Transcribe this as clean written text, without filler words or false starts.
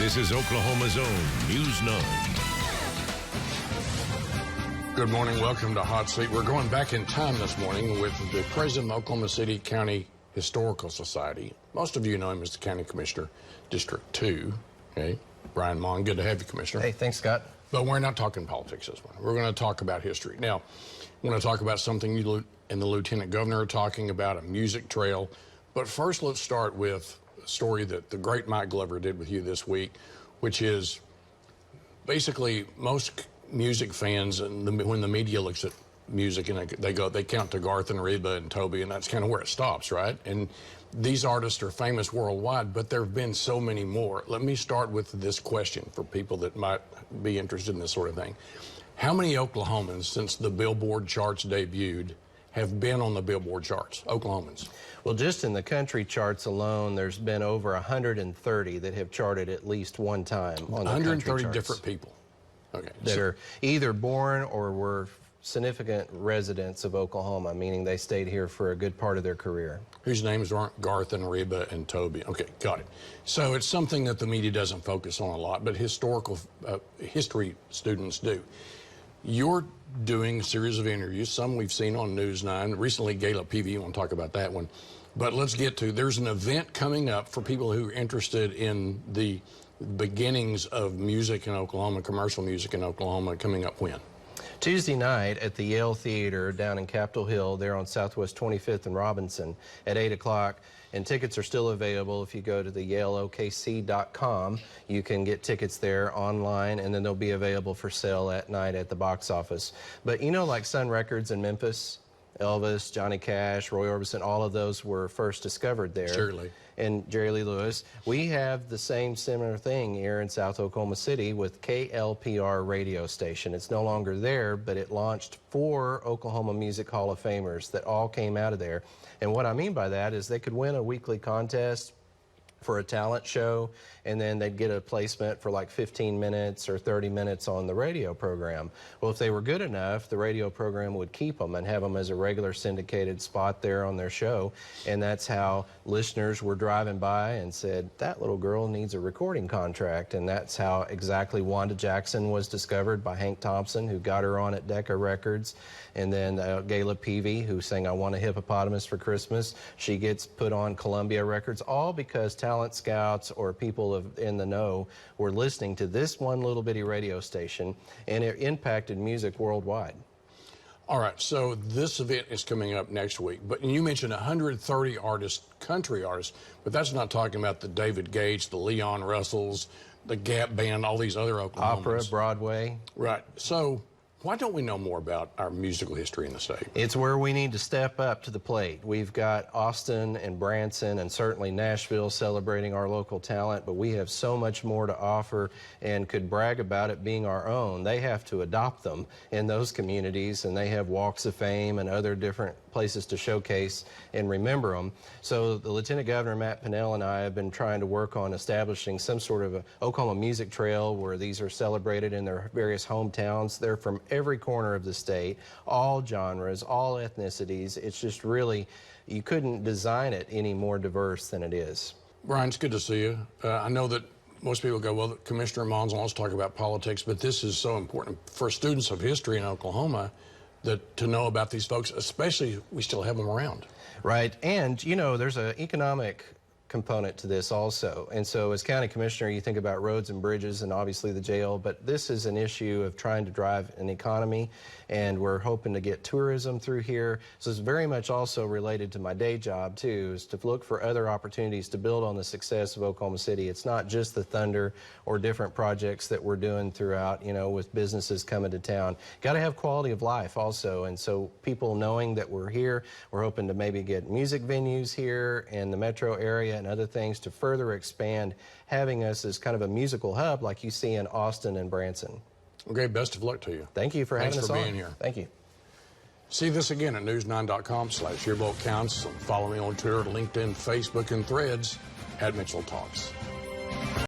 This is Oklahoma's own News 9. Good morning. Welcome to Hot Seat. We're going back in time this morning with the president of Oklahoma City County Historical Society. Most of you know him as the County Commissioner, District 2. Okay, Brian Maughan. Good to have you, Commissioner. Hey, thanks, Scott. But we're not talking politics this morning. We're going to talk about history. Now, I want to talk about something you and the Lieutenant Governor are talking about, a music trail. But first, let's start with a story that the great Mike Glover did with you this week, which is basically most music fans, and when the media looks at music and they count to Garth and Reba and Toby, and that's kind of where it stops, right? And these artists are famous worldwide, but there have been so many more. Let me start with this question for people that might be interested in this sort of thing. How many Oklahomans, since the Billboard charts debuted, have been on the Billboard charts? Oklahomans. Well, just in the country charts alone, there's been over 130 that have charted at least one time on the country charts. 130 different people. Okay. That are either born or were significant residents of Oklahoma, meaning they stayed here for a good part of their career. Whose names aren't Garth and Reba and Toby. Okay, got it. So it's something that the media doesn't focus on a lot, but history students do. You're doing a series of interviews, some we've seen on News 9. Recently, Gayla Peavy, you want to talk about that one. But let's get to, there's an event coming up for people who are interested in the beginnings of music in Oklahoma, commercial music in Oklahoma, coming up when? Tuesday night at the Yale Theater down in Capitol Hill, there on Southwest 25th and Robinson at 8 o'clock. And tickets are still available. If you go to the yaleokc.com, you can get tickets there online, and then they'll be available for sale at night at the box office. But you know, like Sun Records in Memphis, Elvis, Johnny Cash, Roy Orbison, all of those were first discovered there. Surely. And Jerry Lee Lewis. We have the same similar thing here in South Oklahoma City with KLPR radio station. It's no longer there, but it launched 4 Oklahoma Music Hall of Famers that all came out of there. And what I mean by that is they could win a weekly contest for a talent show, and then they'd get a placement for like 15 minutes or 30 minutes on the radio program. Well, if they were good enough, the radio program would keep them and have them as a regular syndicated spot there on their show. And that's how listeners were driving by and said, that little girl needs a recording contract. And that's how exactly Wanda Jackson was discovered by Hank Thompson, who got her on at Decca Records. And then Gayla Peavy, who sang I Want a Hippopotamus for Christmas, she gets put on Columbia Records, all because talent scouts or people in the know were listening to this one little bitty radio station, and it impacted music worldwide. All right, so this event is coming up next week, but you mentioned 130 artists, country artists, but that's not talking about the David Gates, the Leon Russells, the Gap Band, all these other Oklahomans. Opera, Broadway. Right, so why don't we know more about our musical history in the state? It's where we need to step up to the plate. We've got Austin and Branson and certainly Nashville celebrating our local talent, but we have so much more to offer and could brag about it being our own. They have to adopt them in those communities, and they have walks of fame and other different places to showcase and remember them. So the Lieutenant Governor, Matt Pinnell, and I have been trying to work on establishing some sort of a Oklahoma music trail where these are celebrated in their various hometowns. They're from every corner of the state, all genres, all ethnicities. It's just really, you couldn't design it any more diverse than it is. Brian, it's good to see you. I know that most people go, well, Commissioner Maughan wants to talk about politics, but this is so important for students of history in Oklahoma to know about these folks, especially we still have them around. Right, and you know, there's an economic component to this also. And so as county commissioner, you think about roads and bridges and obviously the jail, but this is an issue of trying to drive an economy, and we're hoping to get tourism through here. So it's very much also related to my day job too, is to look for other opportunities to build on the success of Oklahoma City. It's not just the Thunder or different projects that we're doing throughout, you know, with businesses coming to town. Got to have quality of life also, and so people knowing that we're here, we're hoping to maybe get music venues here in the metro area and other things to further expand having us as kind of a musical hub like you see in Austin and Branson. Okay, best of luck to you. Thank you for having us on. Thanks for being here. Thank you. See this again at news9.com/Your Vote Counts. Follow me on Twitter, LinkedIn, Facebook, and Threads at Mitchell Talks.